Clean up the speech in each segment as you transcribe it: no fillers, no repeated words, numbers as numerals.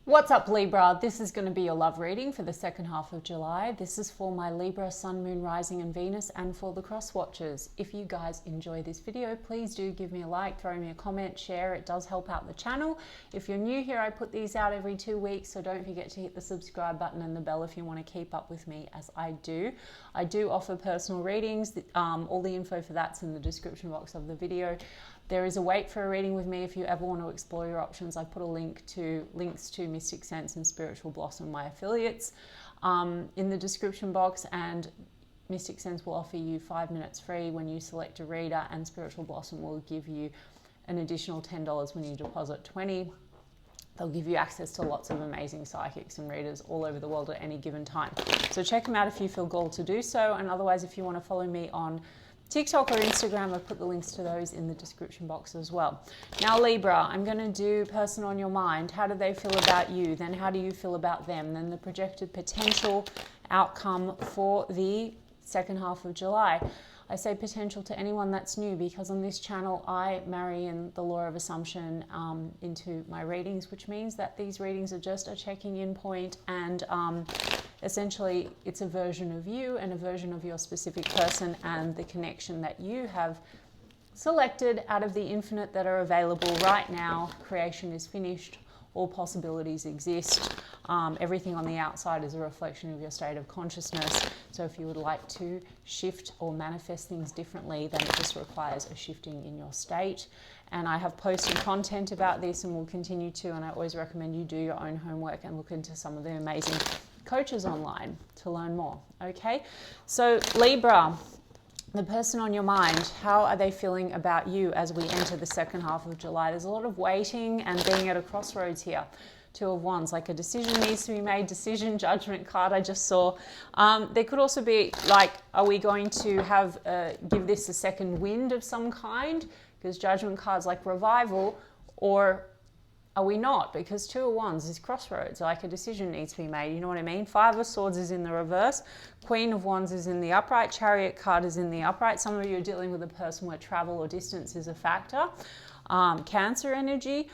What's up, Libra? This is going to be your love reading for the second half of July. This is for my Libra, Sun, Moon, Rising and Venus, and for the cross watchers. If you guys enjoy this video, please do give me a like, throw me a comment, share. It does help out the channel. If you're new here, I put these out every 2 weeks, so don't forget to hit the subscribe button and the bell if you want to keep up with me as I do. I do offer personal readings. All the info for that's in the description box of the video. There is a wait for a reading with me if you ever want to explore your options. I put a links to Mystic Sense and Spiritual Blossom, my affiliates, in the description box, and Mystic Sense will offer you 5 minutes free when you select a reader, and Spiritual Blossom will give you an additional $10 when you deposit $20. They'll give you access to lots of amazing psychics and readers all over the world at any given time. So check them out if you feel called to do so, and otherwise if you want to follow me on TikTok or Instagram, I've put the links to those in the description box as well. Now, Libra, I'm going to do person on your mind. How do they feel about you? Then how do you feel about them? Then the projected potential outcome for the second half of July. I say potential to anyone that's new because on this channel I marry in the law of assumption into my readings, which means that these readings are just a checking in point, and essentially it's a version of you and a version of your specific person and the connection that you have selected out of the infinite that are available right now. Creation is finished. All possibilities exist. Everything on the outside is a reflection of your state of consciousness. So if you would like to shift or manifest things differently, then it just requires a shifting in your state. And I have posted content about this and will continue to, and I always recommend you do your own homework and look into some of the amazing coaches online to learn more. Okay, so Libra, the person on your mind, how are they feeling about you as we enter the second half of July? There's a lot of waiting and being at a crossroads here. Two of Wands, like a decision needs to be made, decision, Judgment card I just saw. There could also be like, are we going to have give this a second wind of some kind? Because Judgment card's like revival, or are we not? Because Two of Wands is crossroads, like a decision needs to be made. You know what I mean? Five of Swords is in the reverse. Queen of Wands is in the upright. Chariot card is in the upright. Some of you are dealing with a person where travel or distance is a factor. Cancer energy.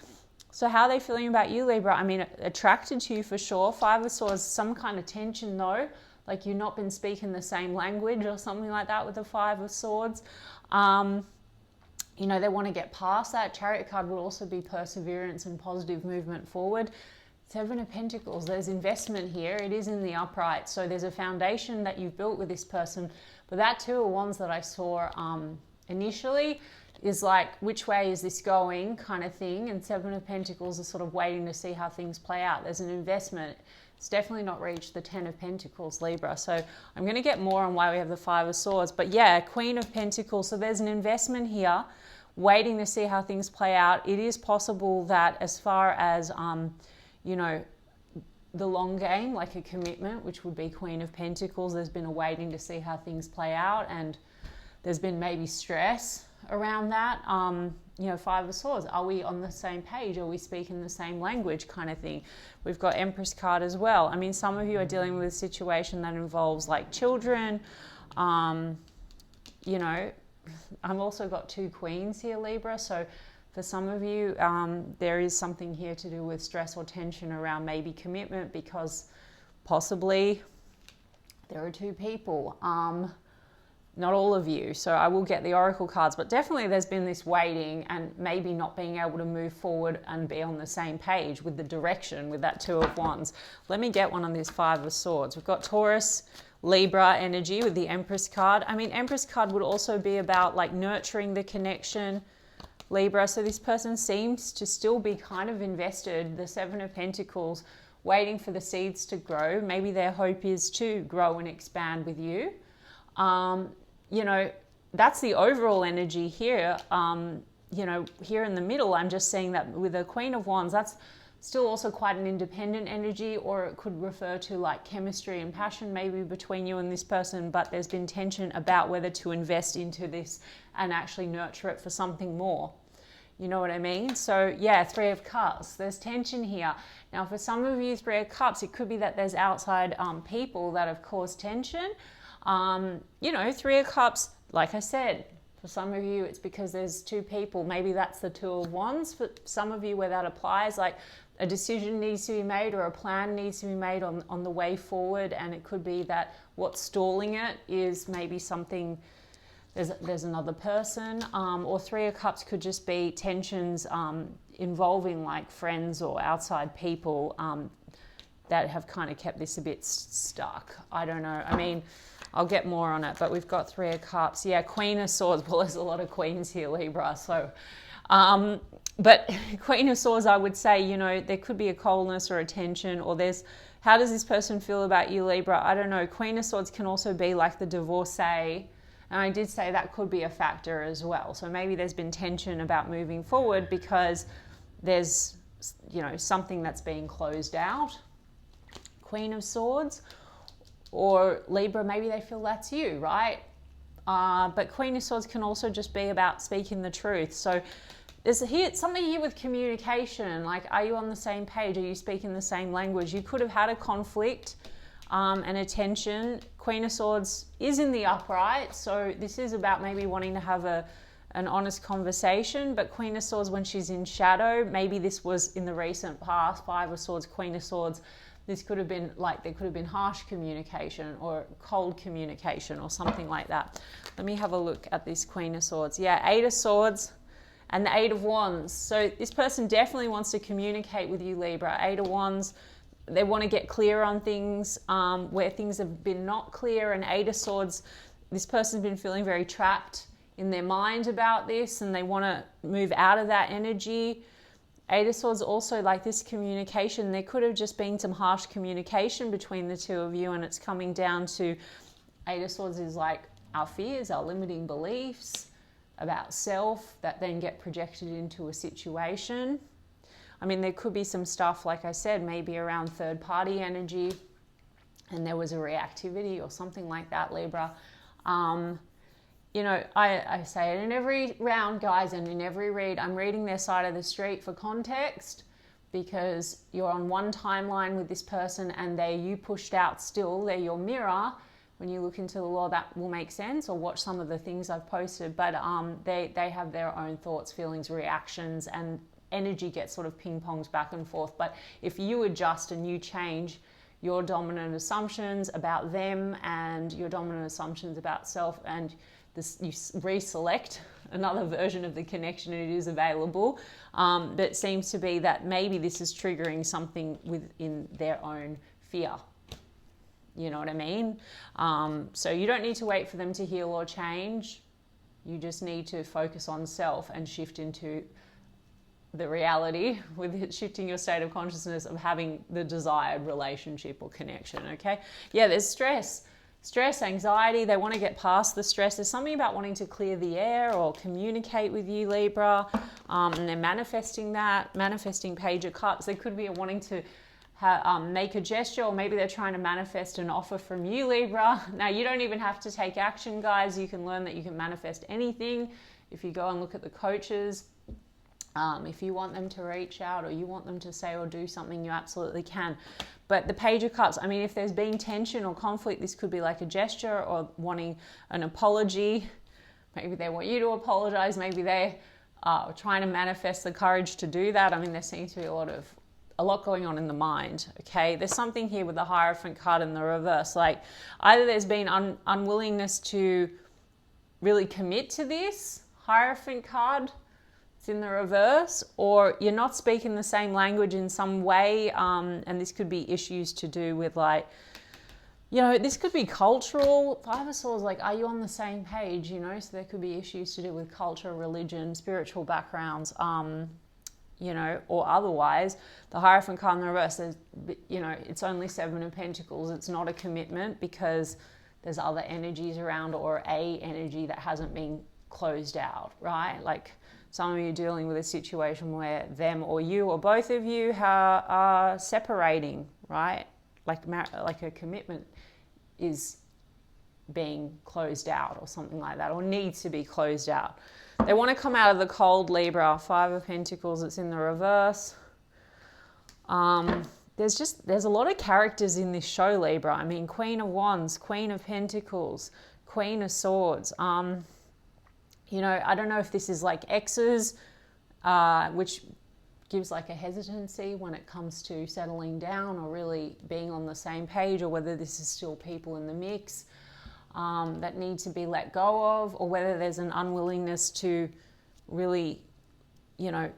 So how are they feeling about you, Libra? I mean, attracted to you for sure. Five of Swords, some kind of tension though. Like you've not been speaking the same language or something like that with the Five of Swords. You know, they want to get past that. Chariot card would also be perseverance and positive movement forward. Seven of Pentacles, there's investment here. It is in the upright. So there's a foundation that you've built with this person. But that Two of Wands that I saw initially is like, which way is this going kind of thing. And Seven of Pentacles is sort of waiting to see how things play out. There's an investment. It's definitely not reached the Ten of Pentacles, Libra. So I'm going to get more on why we have the Five of Swords. But yeah, Queen of Pentacles. So there's an investment here, waiting to see how things play out. It is possible that as far as, you know, the long game, like a commitment, which would be Queen of Pentacles, there's been a waiting to see how things play out, and there's been maybe stress around that. You know, Five of Swords, are we on the same page? Are we speaking the same language kind of thing? We've got Empress card as well. I mean, some of you are dealing with a situation that involves like children, you know. I've also got two Queens here, Libra. So for some of you, there is something here to do with stress or tension around maybe commitment, because possibly there are two people. Not all of you. So I will get the Oracle cards, but definitely there's been this waiting and maybe not being able to move forward and be on the same page with the direction with that Two of Wands. Let me get one on this Five of Swords. We've got Taurus, Libra energy with the Empress card. I mean, Empress card would also be about like nurturing the connection, Libra. So this person seems to still be kind of invested. The Seven of Pentacles, waiting for the seeds to grow. Maybe their hope is to grow and expand with you. You know, that's the overall energy here. You know, here in the middle, I'm just saying that with the Queen of Wands, that's still also quite an independent energy, or it could refer to like chemistry and passion maybe between you and this person, but there's been tension about whether to invest into this and actually nurture it for something more. You know what I mean? So yeah, Three of Cups, there's tension here. Now for some of you, Three of Cups, it could be that there's outside people that have caused tension. You know, Three of Cups, like I said, for some of you, it's because there's two people. Maybe that's the Two of Wands. For some of you where that applies, like a decision needs to be made, or a plan needs to be made on the way forward. And it could be that what's stalling it is maybe something, there's another person, or Three of Cups could just be tensions involving like friends or outside people that have kind of kept this a bit stuck. I don't know. I mean, I'll get more on it, but we've got Three of Cups. Yeah, Queen of Swords. Well, there's a lot of queens here, Libra. So, but Queen of Swords, I would say, you know, there could be a coldness or a tension, or there's, how does this person feel about you, Libra? I don't know. Queen of Swords can also be like the divorcee. And I did say that could be a factor as well. So maybe there's been tension about moving forward because there's, you know, something that's being closed out. Queen of Swords. Or Libra, maybe they feel that's you, right? But Queen of Swords can also just be about speaking the truth. So there's something here with communication. Like, are you on the same page? Are you speaking the same language? You could have had a conflict and a tension. Queen of Swords is in the upright. So this is about maybe wanting to have an honest conversation. But Queen of Swords, when she's in shadow, maybe this was in the recent past. Five of Swords, Queen of Swords. This could have been like, there could have been harsh communication or cold communication or something like that. Let me have a look at this Queen of Swords. Yeah, Eight of Swords and the Eight of Wands. So this person definitely wants to communicate with you, Libra. Eight of Wands, they want to get clear on things where things have been not clear. And Eight of Swords, this person's been feeling very trapped in their mind about this, and they want to move out of that energy. Eight of Swords also, like this communication, there could have just been some harsh communication between the two of you, and it's coming down to, Eight of Swords is like our fears, our limiting beliefs about self that then get projected into a situation. I mean, there could be some stuff, like I said, maybe around third party energy, and there was a reactivity or something like that, Libra. You know, I say it in every round, guys, and in every read, I'm reading their side of the street for context, because you're on one timeline with this person and you pushed out still. They're your mirror. When you look into the law, that will make sense, or watch some of the things I've posted. But they have their own thoughts, feelings, reactions, and energy gets sort of ping-ponged back and forth. But if you adjust and you change your dominant assumptions about them and your dominant assumptions about self, and you reselect another version of the connection, it is available. But it seems to be that maybe this is triggering something within their own fear. You know what I mean? So you don't need to wait for them to heal or change. You just need to focus on self and shift into the reality with shifting your state of consciousness of having the desired relationship or connection, okay? Yeah, there's stress, anxiety. They want to get past the stress. There's something about wanting to clear the air or communicate with you, Libra, and they're manifesting that, manifesting Page of Cups. They could be wanting to make a gesture, or maybe they're trying to manifest an offer from you, Libra. Now, you don't even have to take action, guys. You can learn that you can manifest anything if you go and look at the coaches. If you want them to reach out, or you want them to say or do something, you absolutely can. But the Page of Cups, I mean, if there's been tension or conflict, this could be like a gesture or wanting an apology. Maybe they want you to apologize. Maybe they're trying to manifest the courage to do that. I mean, there seems to be a lot going on in the mind, okay? There's something here with the Hierophant card in the reverse. Like, either there's been unwillingness to really commit to this Hierophant card, it's in the reverse, or you're not speaking the same language in some way, and this could be issues to do with, like, you know, this could be cultural. Five of Swords, like, are you on the same page, you know? So there could be issues to do with culture, religion, spiritual backgrounds, you know, or otherwise. The Hierophant card in the reverse, you know, it's only Seven of Pentacles. It's not a commitment because there's other energies around, or a energy that hasn't been closed out, right? Like, some of you dealing with a situation where them or you or both of you are separating, right? Like a commitment is being closed out or something like that, or needs to be closed out. They want to come out of the cold, Libra. Five of Pentacles, it's in the reverse. There's a lot of characters in this show, Libra. I mean, Queen of Wands, Queen of Pentacles, Queen of Swords. You know, I don't know if this is like exes, which gives like a hesitancy when it comes to settling down or really being on the same page, or whether this is still people in the mix that need to be let go of, or whether there's an unwillingness to really, you know,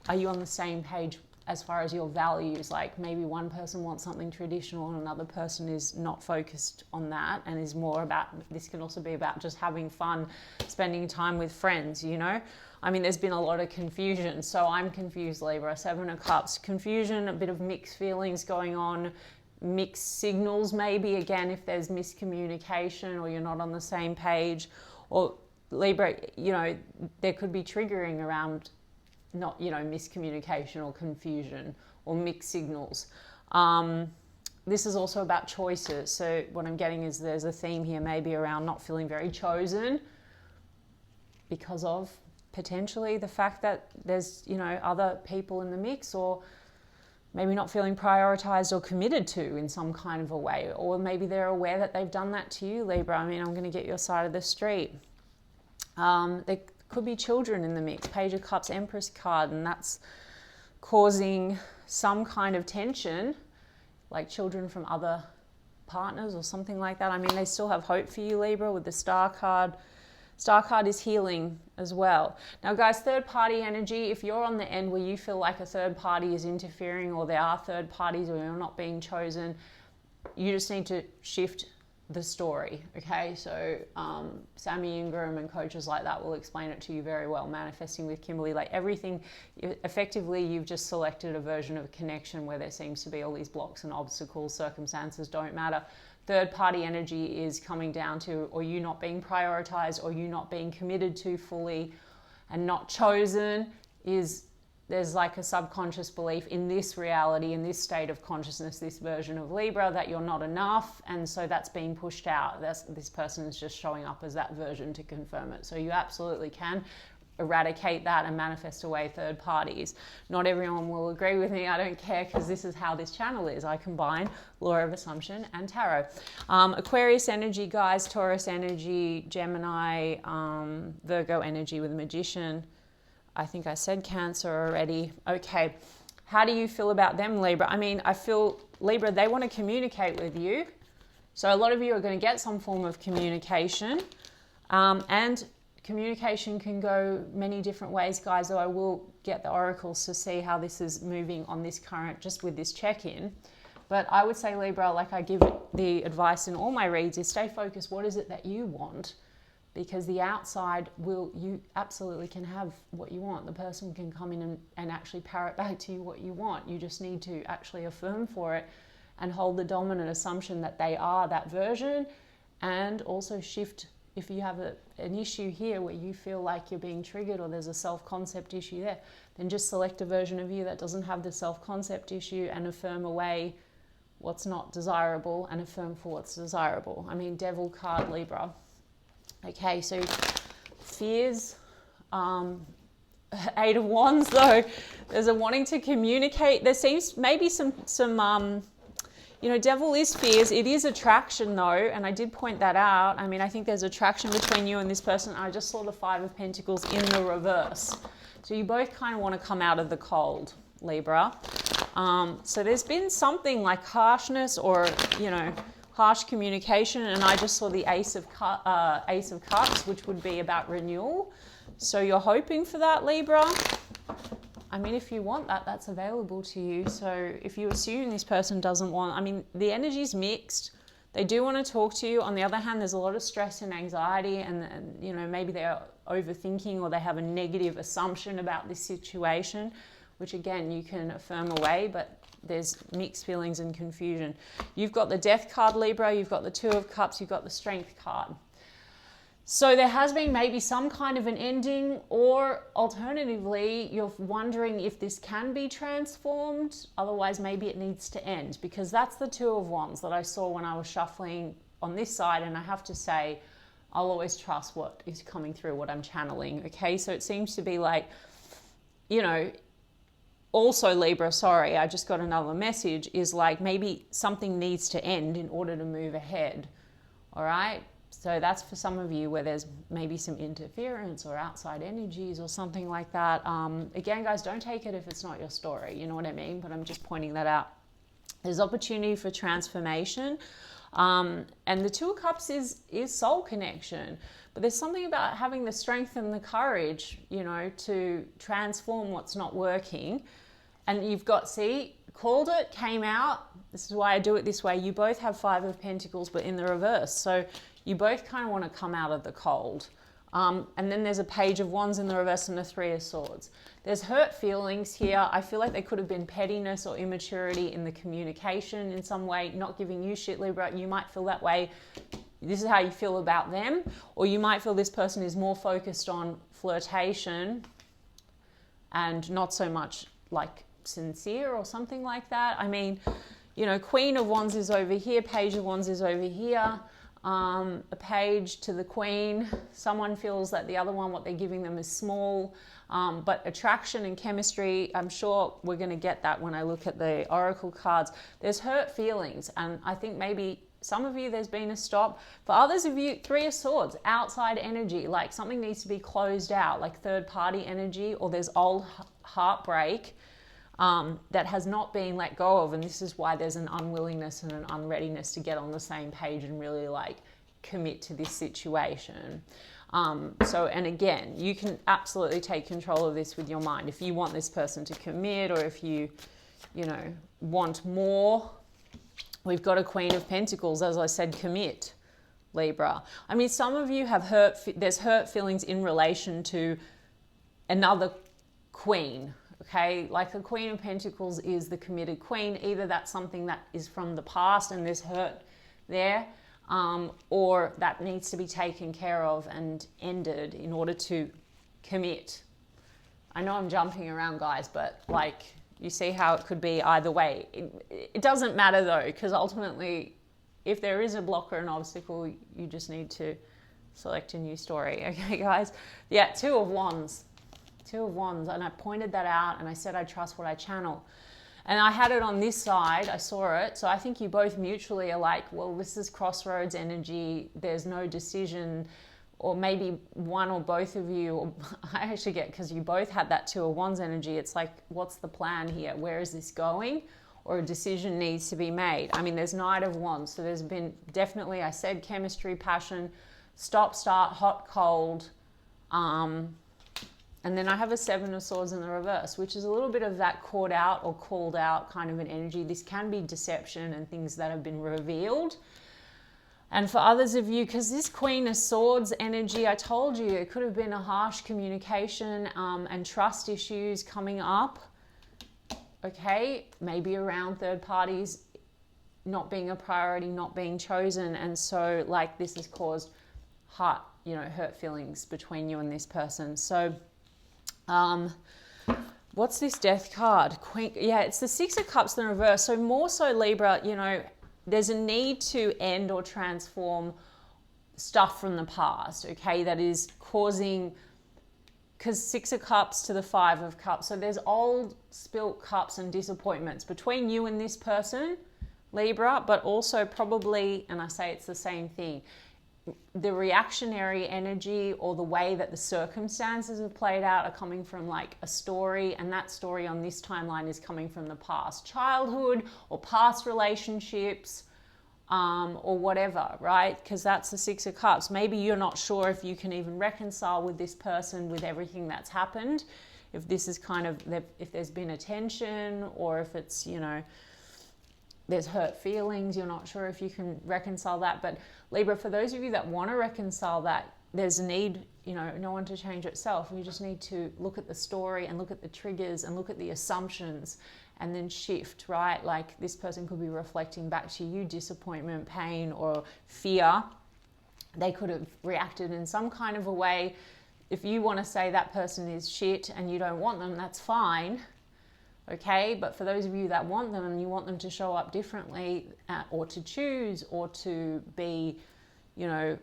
are you on the same page as far as your values? Like maybe one person wants something traditional and another person is not focused on that and is more about, this can also be about just having fun, spending time with friends, you know? I mean, there's been a lot of confusion. So I'm confused, Libra. 7 of Cups, confusion, a bit of mixed feelings going on, mixed signals maybe, again, if there's miscommunication or you're not on the same page. Or Libra, you know, there could be triggering around not, you know, miscommunication or confusion or mixed signals. This is also about choices. So what I'm getting is there's a theme here maybe around not feeling very chosen because of potentially the fact that there's, you know, other people in the mix, or maybe not feeling prioritized or committed to in some kind of a way, or maybe they're aware that they've done that to you, Libra. I mean, I'm going to get your side of the street. There could be children in the mix, Page of Cups, Empress card, and that's causing some kind of tension, like children from other partners or something like that. I mean, they still have hope for you, Libra, with the Star card. Star card is healing as well. Now, guys, third party energy, if you're on the end where you feel like a third party is interfering, or there are third parties, or you're not being chosen, you just need to shift the story, okay? So Sammy Ingram and coaches like that will explain it to you very well. Manifesting with Kimberly, like everything, effectively you've just selected a version of a connection where there seems to be all these blocks and obstacles, circumstances don't matter. Third party energy is coming down to, or you not being prioritized, or you not being committed to fully and not chosen. Is there's like a subconscious belief in this reality, in this state of consciousness, this version of Libra, that you're not enough, and so that's being pushed out. This person is just showing up as that version to confirm it. So you absolutely can eradicate that and manifest away third parties. Not everyone will agree with me. I don't care, because this is how this channel is. I combine law of assumption and tarot. Aquarius energy, guys, Taurus energy, Gemini, Virgo energy with the Magician. I think I said Cancer already. Okay, how do you feel about them, Libra? I mean, I feel, Libra, they want to communicate with you. So a lot of you are going to get some form of communication, and communication can go many different ways, guys, though I will get the oracles to see how this is moving on this current, just with this check-in. But I would say, Libra, like I give the advice in all my reads, is stay focused. What is it that you want? Because the outside you absolutely can have what you want. The person can come in and actually parrot back to you what you want. You just need to actually affirm for it and hold the dominant assumption that they are that version, and also shift. If you have an issue here where you feel like you're being triggered, or there's a self-concept issue there, then just select a version of you that doesn't have the self-concept issue and affirm away what's not desirable and affirm for what's desirable. I mean, Devil card, Libra. Okay, so fears, 8 of Wands though, there's a wanting to communicate. There seems maybe some you know, Devil is fears. It is attraction though, and I did point that out. I mean, I think there's attraction between you and this person. I just saw the 5 of Pentacles in the reverse. So you both kind of want to come out of the cold, Libra. So there's been something like harshness, or, you know, harsh communication, and I just saw the Ace of Cups, which would be about renewal. So you're hoping for that, Libra. I mean, if you want that, that's available to you. So if you assume this person doesn't want, I mean, the energy's mixed. They do want to talk to you. On the other hand, there's a lot of stress and anxiety, and you know, maybe they're overthinking, or they have a negative assumption about this situation, which again, you can affirm away, but there's mixed feelings and confusion. You've got the Death card, Libra. You've got the 2 of Cups. You've got the Strength card. So there has been maybe some kind of an ending, or alternatively, you're wondering if this can be transformed. Otherwise, maybe it needs to end, because that's the 2 of Wands that I saw when I was shuffling on this side. And I have to say, I'll always trust what is coming through, what I'm channeling. Okay, so it seems to be like, you know, also Libra, sorry, I just got another message, is like maybe something needs to end in order to move ahead. All right. So that's for some of you where there's maybe some interference or outside energies or something like that. Again, guys, don't take it if it's not your story. You know what I mean? But I'm just pointing that out. There's opportunity for transformation. And the Two of Cups is soul connection. But there's something about having the strength and the courage, you know, to transform what's not working. And you've got, see, called it, came out. This is why I do it this way. You both have Five of Pentacles, but in the reverse. So you both kind of want to come out of the cold. And then there's a Page of Wands in the reverse and a Three of Swords. There's hurt feelings here. I feel like there could have been pettiness or immaturity in the communication in some way, not giving you shit, Libra. You might feel that way. This is how you feel about them. Or you might feel this person is more focused on flirtation and not so much like sincere or something like that. I mean, you know, Queen of Wands is over here. Page of Wands is over here. A page to the Queen. Someone feels that the other one, what they're giving them is small. But attraction and chemistry, I'm sure we're going to get that when I look at the Oracle cards. There's hurt feelings. And I think maybe some of you, there's been a stop. For others of you, Three of Swords, outside energy, like something needs to be closed out, like third party energy, or there's old heartbreak that has not been let go of. And this is why there's an unwillingness and an unreadiness to get on the same page and really like commit to this situation. And again, you can absolutely take control of this with your mind. If you want this person to commit, or if you know, want more. We've got a Queen of Pentacles, as I said, commit, Libra. I mean, some of you have there's hurt feelings in relation to another queen, okay? Like the Queen of Pentacles is the committed queen. Either that's something that is from the past and there's hurt there, or that needs to be taken care of and ended in order to commit. I know I'm jumping around, guys, but like, you see how it could be either way. It doesn't matter though, because ultimately, if there is a block or an obstacle, you just need to select a new story. Okay, guys? Yeah, Two of Wands. Two of Wands. And I pointed that out and I said I trust what I channel. And I had it on this side. I saw it. So I think you both mutually are like, well, this is crossroads energy. There's no decision. Or maybe one or both of you, or I actually get, because you both had that Two of Wands energy, it's like, what's the plan here? Where is this going? Or a decision needs to be made. I mean, there's Knight of Wands. So there's been definitely, I said, chemistry, passion, stop, start, hot, cold. And then I have a Seven of Swords in the reverse, which is a little bit of that caught out or called out kind of an energy. This can be deception and things that have been revealed. And for others of you, because this Queen of Swords energy, I told you, it could have been a harsh communication and trust issues coming up. Okay, maybe around third parties not being a priority, not being chosen. And so like this has caused hurt feelings between you and this person. So what's this Death card? Queen, yeah, it's the Six of Cups in the reverse. So more so, Libra, you know, there's a need to end or transform stuff from the past, okay, that is causing, because Six of Cups to the Five of Cups. So there's old spilt cups and disappointments between you and this person, Libra, but also probably, and I say it's the same thing, the reactionary energy or the way that the circumstances have played out are coming from like a story, and that story on this timeline is coming from the past, childhood or past relationships, or whatever, right? Because that's the Six of Cups. Maybe you're not sure if you can even reconcile with this person with everything that's happened, if this is kind of, if there's been a tension, or if it's, you know, there's hurt feelings, you're not sure if you can reconcile that. But Libra, for those of you that want to reconcile that, there's a need, you know, no one to change itself. You just need to look at the story and look at the triggers and look at the assumptions and then shift, right? Like this person could be reflecting back to you disappointment, pain, or fear. They could have reacted in some kind of a way. If you want to say that person is shit and you don't want them, that's fine. Okay, but for those of you that want them and you want them to show up differently, or to choose, or to be, you know,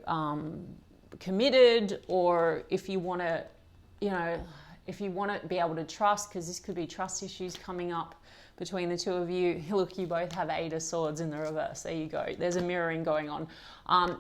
committed, or if you want to, you know, if you want to be able to trust, because this could be trust issues coming up between the two of you. Look, you both have 8 of Swords in the reverse. There you go. There's a mirroring going on.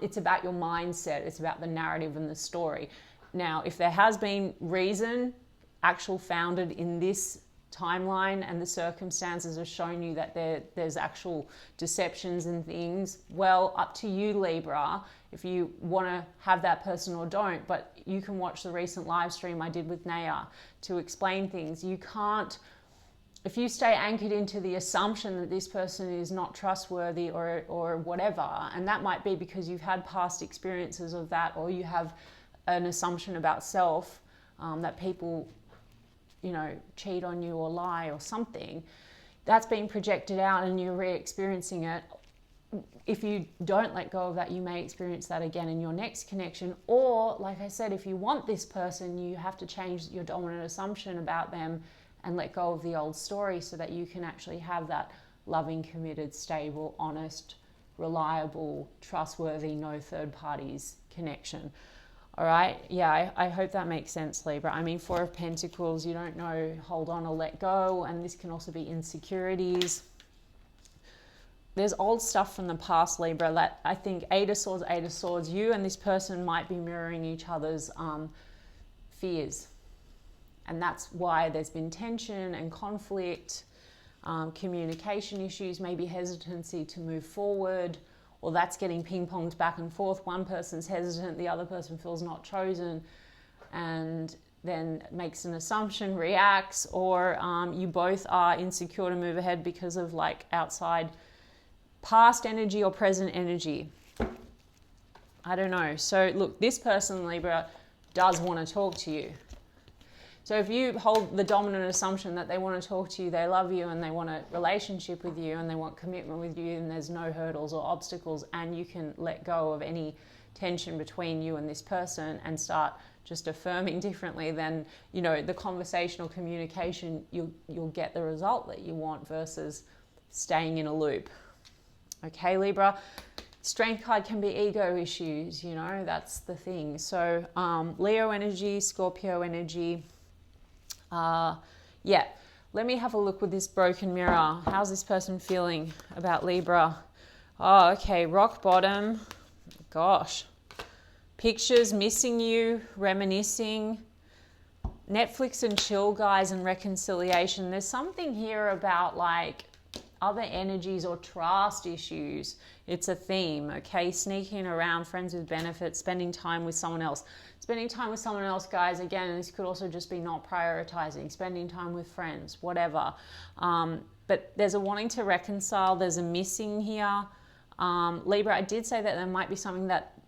It's about your mindset. It's about the narrative and the story. Now, if there has been reason actual founded in this timeline and the circumstances have shown you that there's actual deceptions and things, well, up to you, Libra, if you want to have that person or don't. But you can watch the recent live stream I did with Naya to explain things. You can't, if you stay anchored into the assumption that this person is not trustworthy or whatever, and that might be because you've had past experiences of that, or you have an assumption about self, that people, you know, cheat on you or lie or something, that's being projected out and you're re-experiencing it. If you don't let go of that, you may experience that again in your next connection. Or, like I said, if you want this person, you have to change your dominant assumption about them and let go of the old story so that you can actually have that loving, committed, stable, honest, reliable, trustworthy, no third parties connection. All right. Yeah, I hope that makes sense, Libra. I mean, 4 of Pentacles, you don't know, hold on or let go. And this can also be insecurities. There's old stuff from the past, Libra, that I think 8 of Swords, you and this person might be mirroring each other's fears. And that's why there's been tension and conflict, communication issues, maybe hesitancy to move forward. Or that's getting ping-ponged back and forth. One person's hesitant, the other person feels not chosen, and then makes an assumption, reacts, or you both are insecure to move ahead because of like outside past energy or present energy. I don't know. So look, this person, Libra, does want to talk to you. So if you hold the dominant assumption that they want to talk to you, they love you, and they want a relationship with you, and they want commitment with you, and there's no hurdles or obstacles, and you can let go of any tension between you and this person and start just affirming differently, then, you know, the conversational communication, you'll get the result that you want versus staying in a loop. Okay, Libra? Strength card can be ego issues, you know, that's the thing. So Leo energy, Scorpio energy. Yeah, let me have a look with this broken mirror. How's this person feeling about Libra? Oh, okay, rock bottom. Gosh. Pictures, missing you, reminiscing. Netflix and chill, guys, and reconciliation. There's something here about like other energies or trust issues. It's a theme, okay? Sneaking around, friends with benefits, spending time with someone else. Spending time with someone else, guys, again, this could also just be not prioritizing, spending time with friends, whatever. But there's a wanting to reconcile, there's a missing here. Libra, I did say that there might be something that,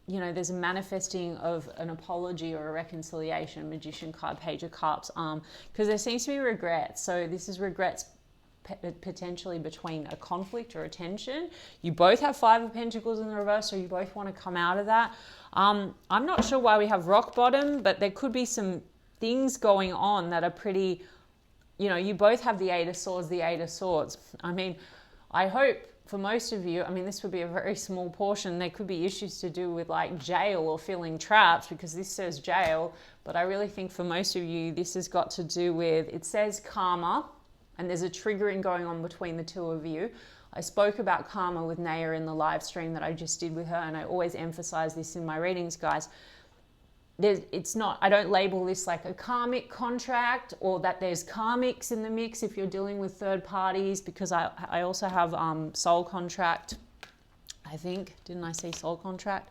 you know, there's a manifesting of an apology or a reconciliation, Magician card, Page of Cups, because there seems to be regrets. So this is regrets potentially between a conflict or a tension. You both have 5 of Pentacles in the reverse, so you both want to come out of that. I'm not sure why we have rock bottom, but there could be some things going on that are pretty, you know, you both have the 8 of Swords, the 8 of Swords. I mean, I hope for most of you, I mean, this would be a very small portion. There could be issues to do with like jail or feeling trapped, because this says jail. But I really think for most of you, this has got to do with, it says karma, and there's a triggering going on between the two of you. I spoke about karma with Naya in the live stream that I just did with her, and I always emphasize this in my readings, guys. It's not, I don't label this like a karmic contract, or that there's karmics in the mix if you're dealing with third parties, because I also have soul contract, I think. Didn't I say soul contract?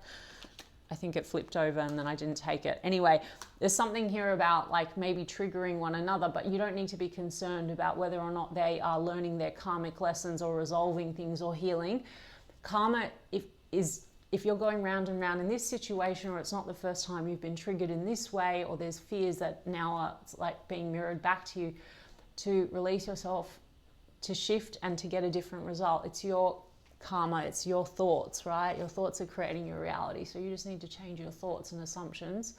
I think it flipped over and then I didn't take it. Anyway, there's something here about like maybe triggering one another, but you don't need to be concerned about whether or not they are learning their karmic lessons or resolving things or healing. Karma, if you're going round and round in this situation, or it's not the first time you've been triggered in this way, or there's fears that now are like being mirrored back to you, to release yourself, to shift and to get a different result. It's your karma, it's your thoughts, right? Your thoughts are creating your reality. So you just need to change your thoughts and assumptions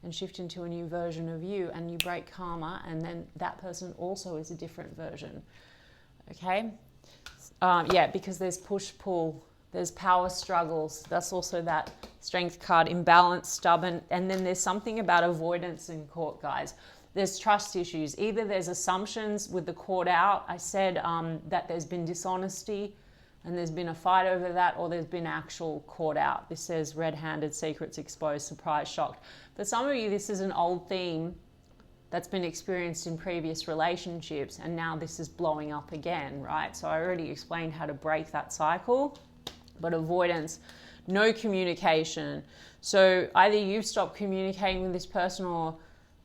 and shift into a new version of you, and you break karma, and then that person also is a different version. Okay? Yeah, because there's push-pull, there's power struggles. That's also that strength card, imbalance, stubborn, and then there's something about avoidance in court, guys. there's trust issues. Either there's assumptions with the caught out. I said that there's been dishonesty and there's been a fight over that, or there's been actual caught out. This says red-handed, secrets exposed, surprise, shocked. For some of you, this is an old theme that's been experienced in previous relationships, and now this is blowing up again, right? So I already explained how to break that cycle. But avoidance, no communication. So either you've stopped communicating with this person, or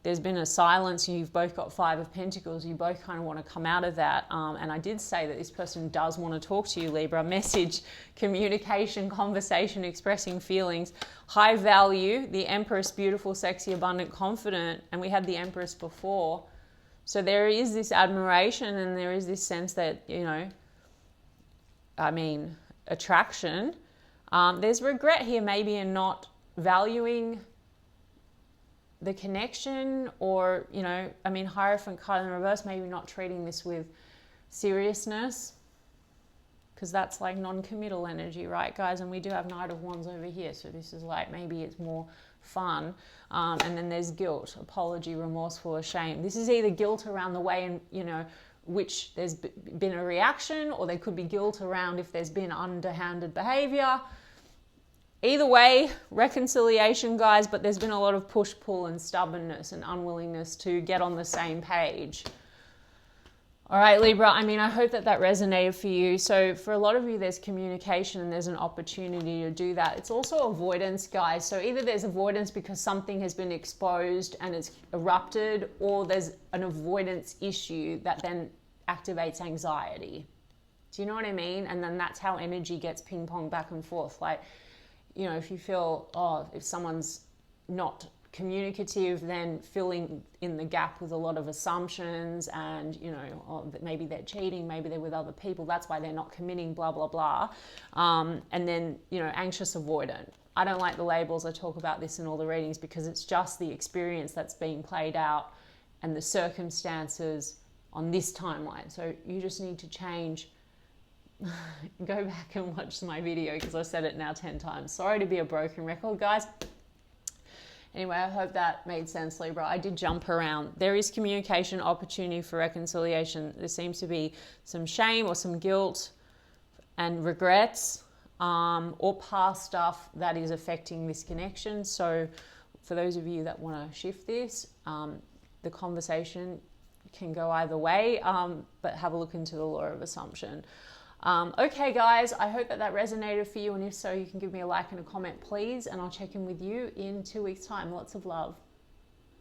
there's been a silence. You've both got Five of Pentacles. You both kind of want to come out of that. And I did say that this person does want to talk to you, Libra. Message, communication, conversation, expressing feelings, high value. The Empress, beautiful, sexy, abundant, confident. And we had the Empress before. So there is this admiration, and there is this sense that, you know, attraction. There's regret here maybe in not valuing the connection, or, you know, Hierophant card in reverse, maybe not treating this with seriousness, because that's like non-committal energy, right, guys? And we do have Knight of Wands over here, so this is like, maybe it's more fun. And then there's guilt, apology, remorseful, ashamed. This is either guilt around the way, and, you know, which there's been a reaction, or there could be guilt around if there's been underhanded behavior. Either way, reconciliation, guys, but there's been a lot of push, pull, and stubbornness and unwillingness to get on the same page. All right, Libra, I hope that resonated for you. So for a lot of you, there's communication and there's an opportunity to do that. It's also avoidance, guys. So either there's avoidance because something has been exposed and it's erupted, or there's an avoidance issue that then activates anxiety. Do you know what I mean? And then that's how energy gets ping pong back and forth. Like, you know, if you feel, if someone's not communicative, then filling in the gap with a lot of assumptions, and, you know, maybe they're cheating, maybe they're with other people, that's why they're not committing, blah, blah, blah. And then, you know, anxious avoidant. I don't like the labels. I talk about this in all the readings because it's just the experience that's being played out and the circumstances on this timeline. So you just need to change. Go back and watch my video because I've said it now 10 times. Sorry to be a broken record, guys. Anyway, I hope that made sense, Libra. I did jump around. There is communication, opportunity for reconciliation. There seems to be some shame or some guilt and regrets, or past stuff that is affecting this connection. So for those of you that want to shift this, the conversation can go either way, but have a look into the law of assumption. Okay, guys, I hope that resonated for you, and if so, you can give me a like and a comment, please, and I'll check in with you in 2 weeks' time. Lots of love.